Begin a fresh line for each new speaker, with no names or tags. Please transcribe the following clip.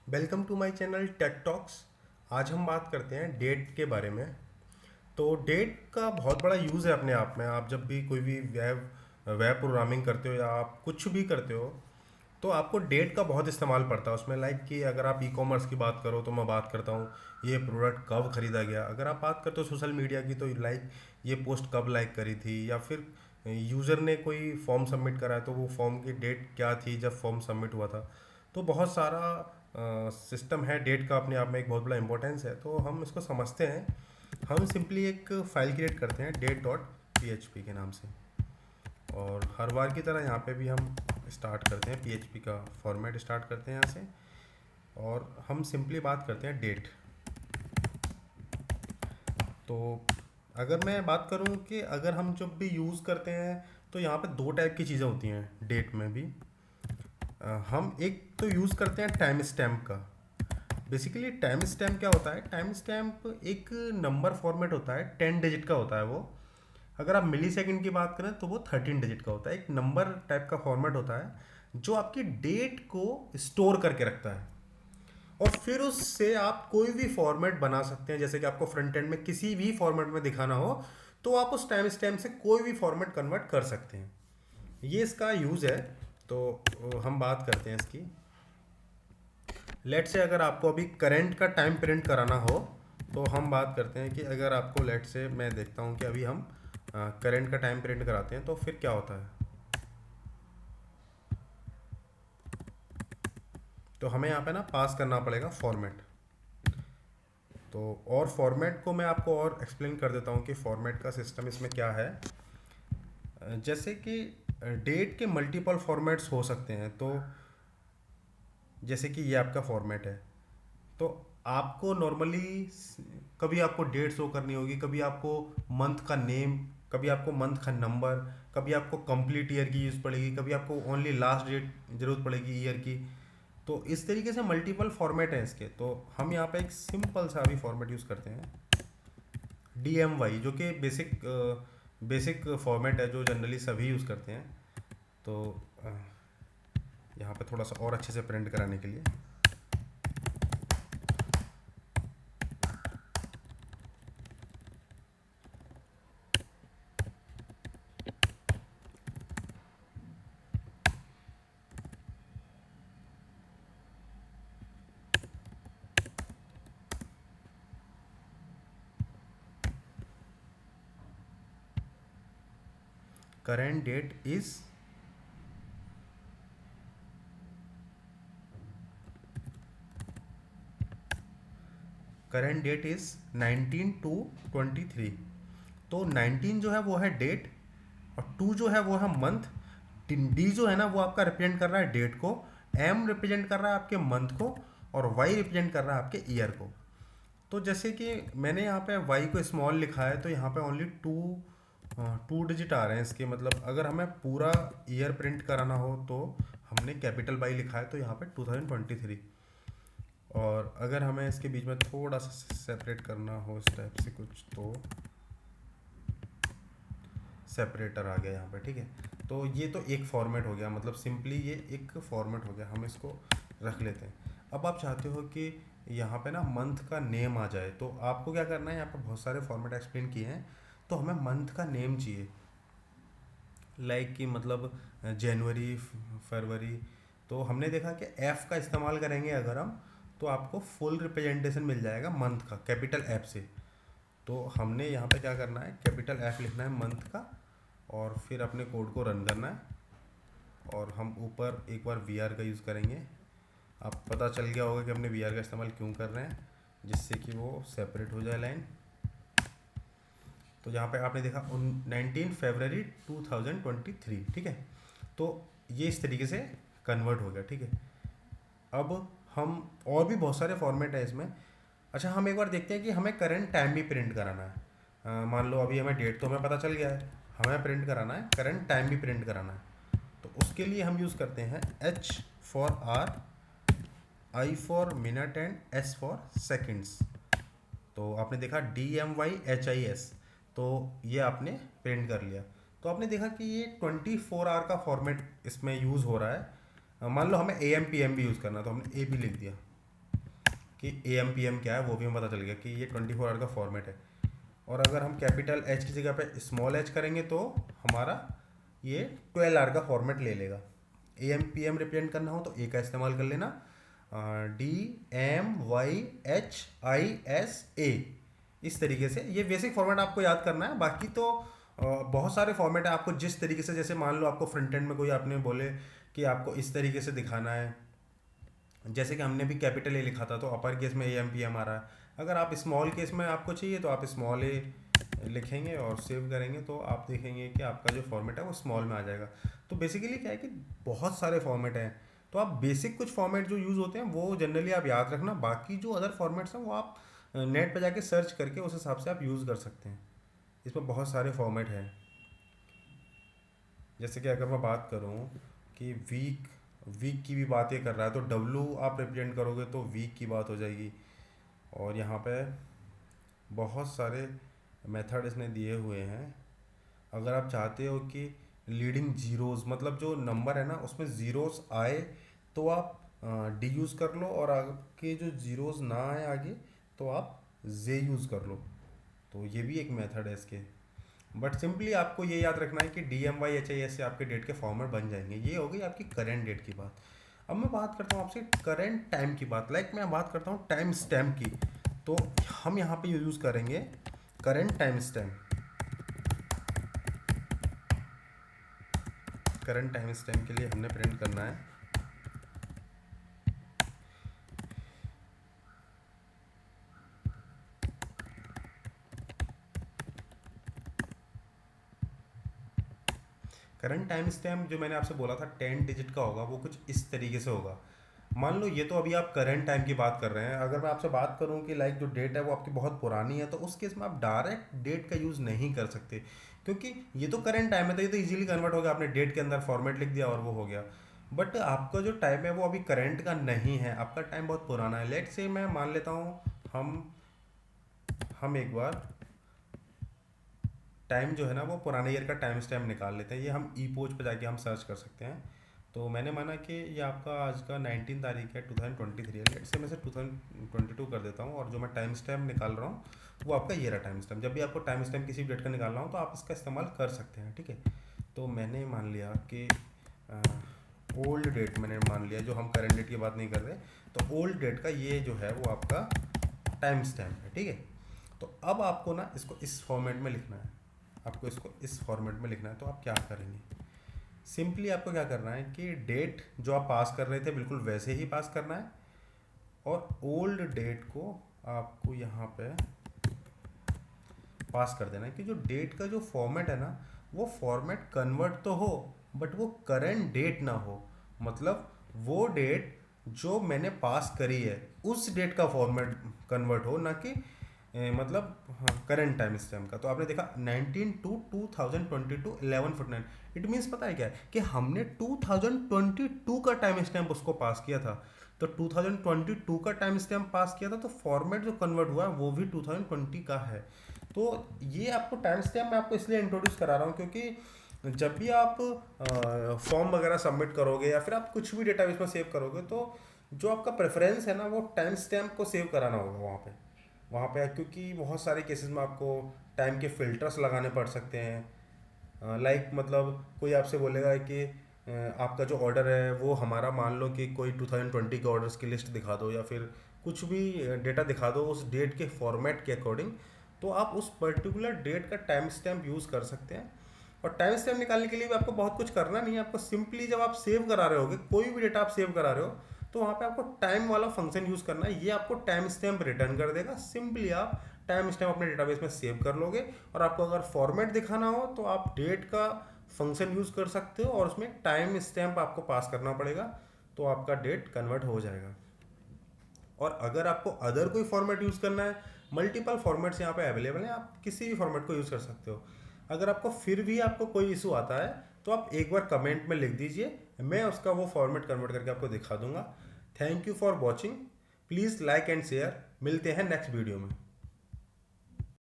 Welcome to my channel tech talks. आज हम बात करते हैं डेट के बारे में। तो डेट का बहुत बड़ा यूज़ है अपने आप में। आप जब भी कोई भी वेब वेब प्रोग्रामिंग करते हो या आप कुछ भी करते हो तो आपको डेट का बहुत इस्तेमाल पड़ता है उसमें। लाइक कि अगर आप ई कॉमर्स की बात करो तो मैं बात करता हूँ ये प्रोडक्ट कब खरीदा गया। अगर आप बात करते हो सोशल मीडिया की तो लाइक ये पोस्ट कब लाइक करी थी, या फिर यूज़र ने कोई फॉर्म सबमिट करा है तो वो फॉर्म की डेट क्या थी जब फॉर्म सबमिट हुआ था। तो बहुत सारा सिस्टम है। डेट का अपने आप में एक बहुत बड़ा इंपॉर्टेंस है, तो हम इसको समझते हैं। हम सिंपली एक फ़ाइल क्रिएट करते हैं डेट डॉट पी के नाम से, और हर बार की तरह यहाँ पे भी हम स्टार्ट करते हैं पीएचपी का फॉर्मेट स्टार्ट करते हैं यहाँ से, और हम सिंपली बात करते हैं डेट। तो अगर मैं बात करूँ कि अगर हम जब भी यूज़ करते हैं तो यहाँ पे दो टाइप की चीज़ें होती हैं डेट में भी। हम एक तो यूज़ करते हैं टाइम स्टैम्प का। बेसिकली टाइम स्टैम्प क्या होता है? टाइम स्टैम्प एक नंबर फॉर्मेट होता है, 10 डिजिट का होता है वो। अगर आप मिली सेकेंड की बात करें तो वो 13 डिजिट का होता है। एक नंबर टाइप का फॉर्मेट होता है जो आपकी डेट को स्टोर करके रखता है, और फिर उससे आप कोई भी फॉर्मेट बना सकते हैं। जैसे कि आपको फ्रंट एंड में किसी भी फॉर्मेट में दिखाना हो तो आप उस टाइम स्टैम्प से कोई भी फॉर्मेट कन्वर्ट कर सकते हैं। ये इसका यूज़ है। तो हम बात करते हैं इसकी। लेट से अगर आपको अभी करंट का टाइम प्रिंट कराना हो तो हम बात करते हैं कि अगर आपको लेट से मैं देखता हूँ कि अभी हम करंट का टाइम प्रिंट कराते हैं तो फिर क्या होता है। तो हमें यहाँ पे ना पास करना पड़ेगा फॉर्मेट। तो और फॉर्मेट को मैं आपको और एक्सप्लेन कर देता हूँ कि फॉर्मेट का सिस्टम इसमें क्या है। जैसे कि डेट के मल्टीपल फॉर्मेट्स हो सकते हैं। तो जैसे कि ये आपका फॉर्मेट है, तो आपको नॉर्मली कभी आपको डेट शो करनी होगी, कभी आपको मंथ का नेम, कभी आपको मंथ का नंबर, कभी आपको कंप्लीट ईयर की यूज़ पड़ेगी, कभी आपको ओनली लास्ट डेट ज़रूरत पड़ेगी ईयर की। तो इस तरीके से मल्टीपल फॉर्मेट हैं इसके। तो हम यहाँ पे एक सिंपल सा भी फॉर्मेट यूज़ करते हैं DMY, जो कि बेसिक फॉर्मेट है जो जनरली सभी यूज़ करते हैं। तो अ, यहाँ पे थोड़ा सा और अच्छे से प्रिंट कराने के लिए current that is current that is 19/2/23। तो 19 जो है वो है डेट, और 2 जो है वो है मंथ। डी जो है ना वो आपका रिप्रेजेंट कर रहा है डेट को, एम रिप्रेजेंट कर रहा है आपके मंथ को, और वाई रिप्रेजेंट कर रहा है आपके ईयर को। तो जैसे कि मैंने यहाँ पे वाई को स्मॉल लिखा है तो यहाँ पे ओनली टू डिजिट आ रहे हैं इसके। मतलब अगर हमें पूरा ईयर प्रिंट कराना हो तो हमने कैपिटल वाई लिखा है, तो यहाँ पे 2023। और अगर हमें इसके बीच में थोड़ा सा सेपरेट करना हो इस टाइप से कुछ, तो सेपरेटर आ गया यहाँ पे, ठीक है। तो ये तो एक फॉर्मेट हो गया, मतलब सिंपली ये एक फॉर्मेट हो गया, हम इसको रख लेते हैं। अब आप चाहते हो कि यहाँ पे ना मंथ का नेम आ जाए, तो आपको क्या करना है, यहाँ पे बहुत सारे फॉर्मेट एक्सप्लेन किए हैं। तो हमें मंथ का नेम चाहिए, लाइक कि मतलब जनवरी, फरवरी। तो हमने देखा कि एफ़ का इस्तेमाल करेंगे अगर हम, तो आपको फुल रिप्रेजेंटेशन मिल जाएगा मंथ का कैपिटल एफ से। तो हमने यहाँ पे क्या करना है, कैपिटल एफ लिखना है मंथ का, और फिर अपने कोड को रन करना है। और हम ऊपर एक बार वी आर का यूज़ करेंगे। आप पता चल गया होगा कि हमने वी आर का इस्तेमाल क्यों कर रहे हैं, जिससे कि वो सेपरेट हो जाए लाइन। तो यहाँ पे आपने देखा 19 फरवरी 2023, ठीक है। तो ये इस तरीके से कन्वर्ट हो गया, ठीक है। अब हम और भी बहुत सारे फॉर्मेट है इसमें। अच्छा, हम एक बार देखते हैं कि हमें करंट टाइम भी प्रिंट कराना है। मान लो अभी हमें डेट तो हमें पता चल गया है, हमें प्रिंट कराना है करंट टाइम भी प्रिंट कराना है। तो उसके लिए हम यूज़ करते हैं H for hour, I for minute, and S for seconds. तो आपने देखा DMYHIS, तो ये आपने प्रिंट कर लिया। तो आपने देखा कि ये 24 आवर का फॉर्मेट इसमें यूज़ हो रहा है। मान लो हमें AM PM भी यूज़ करना, तो हमने A भी लिख दिया। कि AM PM क्या है वो भी हमें पता चल गया कि ये 24 आवर का फॉर्मेट है। और अगर हम कैपिटल H की जगह पे स्मॉल h करेंगे तो हमारा ये 12 आवर का फॉर्मेट ले लेगा। AM PM रिप्रेजेंट करना हो तो A का इस्तेमाल कर लेना, DMYHISA, इस तरीके से। ये बेसिक फॉर्मेट आपको याद करना है। बाकी तो बहुत सारे फॉर्मेट है, आपको जिस तरीके से, जैसे मान लो आपको फ्रंट एंड में कोई आपने बोले कि आपको इस तरीके से दिखाना है, जैसे कि हमने भी कैपिटल ए लिखा था तो अपर केस में AM PM आ रहा है। अगर आप स्मॉल केस में आपको चाहिए तो आप स्मॉल ए लिखेंगे और सेव करेंगे तो आप देखेंगे कि आपका जो फॉर्मेट है वो स्मॉल में आ जाएगा। तो बेसिकली क्या है कि बहुत सारे फॉर्मेट हैं, तो आप बेसिक कुछ फॉर्मेट जो यूज़ होते हैं वो जनरली आप याद रखना। बाकी जो अदर फॉर्मेट्स हैं वो आप नेट पे जाके सर्च करके उस हिसाब से आप यूज़ कर सकते हैं। इसमें बहुत सारे फॉर्मेट हैं। जैसे कि अगर मैं बात करूँ कि वीक वीक की भी बातें कर रहा है तो W आप रिप्रेजेंट करोगे तो वीक की बात हो जाएगी। और यहाँ पे बहुत सारे मेथड इसने दिए हुए हैं। अगर आप चाहते हो कि लीडिंग जीरोज़, मतलब जो नंबर है ना उसमें ज़ीरोज़ आए तो आप डी यूज़ कर लो, और आपके जो ज़ीरोज़ ना आए आगे तो आप जे यूज़ कर लो। तो ये भी एक मेथड है इसके। बट सिंपली आपको ये याद रखना है कि DMYHIS से आपके डेट के फॉर्मेट बन जाएंगे। ये हो गई आपकी करेंट डेट की बात। अब मैं बात करता हूँ आपसे करेंट टाइम की बात। मैं बात करता हूँ टाइम स्टैम्प की। तो हम यहाँ पे यूज़ करेंगे current time stamp. Current time stamp के लिए हमने प्रिंट करना है करंट टाइम स्टैम्प। जो मैंने आपसे बोला था 10 डिजिट का होगा, वो कुछ इस तरीके से होगा। मान लो ये तो अभी आप करंट टाइम की बात कर रहे हैं। अगर मैं आपसे बात करूं कि लाइक जो डेट है वो आपकी बहुत पुरानी है तो उस केस में आप डायरेक्ट डेट का यूज़ नहीं कर सकते, क्योंकि ये तो करंट टाइम है तो ये तो इजीली कन्वर्ट हो गया, आपने डेट के अंदर फॉर्मेट लिख दिया और वो हो गया। बट आपका जो टाइम है वो अभी करंट का नहीं है, आपका टाइम बहुत पुराना है। लेट से मैं मान लेता हूँ हम एक बार टाइम जो है ना वो पुराने ईयर का टाइम स्टैम्प निकाल लेते हैं। ये हम ई पोच पर जाके हम सर्च कर सकते हैं। तो मैंने माना कि ये आपका आज का 19 तारीख है, 2023 है। लेट से मैं से 2022 कर देता हूँ, और जो मैं टाइम स्टैम्प निकाल रहा हूँ वो आपका ये रहा टाइम स्टैम्प। जब भी आपको टाइम स्टैम्प किसी डेट का निकालना हो तो आप इसका इस्तेमाल कर सकते हैं, ठीक है। तो मैंने मान लिया कि ओल्ड डेट मैंने मान लिया, जो हम करंट डेट की बात नहीं कर रहे। तो ओल्ड डेट का ये जो है वो आपका टाइम स्टैम्प है, ठीक है। तो अब आपको ना इसको इस फॉर्मेट में लिखना है, आपको इसको इस फॉर्मेट में लिखना है। तो आप क्या करेंगे, सिंपली आपको क्या करना है कि डेट जो आप पास कर रहे थे बिल्कुल वैसे ही पास करना है, और ओल्ड डेट को आपको यहाँ पे पास कर देना है कि जो डेट का जो फॉर्मेट है ना वो फॉर्मेट कन्वर्ट तो हो बट वो करंट डेट ना हो। मतलब वो डेट जो मैंने पास करी है उस डेट का फॉर्मेट कन्वर्ट हो, ना कि मतलब करंट टाइम स्टैम्प का। तो आपने देखा 19 to 2022 11:49। इट मीन्स पता है क्या है कि हमने 2022 का टाइम स्टैम्प उसको पास किया था। तो 2022 का टाइम स्टैम्प पास किया था तो फॉर्मेट जो कन्वर्ट हुआ है वो भी 2020 का है। तो ये आपको टाइम स्टैम्प मैं आपको इसलिए इंट्रोड्यूस करा रहा हूँ क्योंकि जब भी आप फॉर्म वगैरह सबमिट करोगे या फिर आप कुछ भी डेटाबेस में सेव करोगे तो जो आपका प्रेफरेंस है ना वो टाइम स्टैम्प को सेव कराना होगा वहाँ पे क्योंकि बहुत सारे केसेस में आपको टाइम के फिल्टर्स लगाने पड़ सकते हैं। लाइक मतलब कोई आपसे बोलेगा कि आपका जो ऑर्डर है वो हमारा, मान लो कि कोई 2020 के ऑर्डर्स की लिस्ट दिखा दो या फिर कुछ भी डेटा दिखा दो उस डेट के फॉर्मेट के अकॉर्डिंग, तो आप उस पर्टिकुलर डेट का टाइम स्टैम्प यूज़ कर सकते हैं। और टाइम स्टैम्प निकालने के लिए भी आपको बहुत कुछ करना नहीं है। आपको सिंपली जब आप सेव करा रहे होगे, कोई भी डेटा आप सेव करा रहे हो, तो वहाँ पे आपको टाइम वाला फंक्शन यूज़ करना है। ये आपको टाइम स्टैम्प रिटर्न कर देगा। सिंपली आप टाइम स्टैम्प अपने डेटाबेस में सेव कर लोगे, और आपको अगर फॉर्मेट दिखाना हो तो आप डेट का फंक्शन यूज़ कर सकते हो और उसमें टाइम स्टैम्प आपको पास करना पड़ेगा, तो आपका डेट कन्वर्ट हो जाएगा। और अगर आपको अदर कोई फॉर्मेट यूज़ करना है, मल्टीपल फॉर्मेट्स यहाँ पे अवेलेबल हैं, आप किसी भी फॉर्मेट को यूज़ कर सकते हो। अगर आपको फिर भी आपको कोई इशू आता है तो आप एक बार कमेंट में लिख दीजिए, मैं उसका वो फॉर्मेट कन्वर्ट करके आपको दिखा दूंगा। Thank you for watching, please like and share. मिलते हैं नेक्स्ट वीडियो में।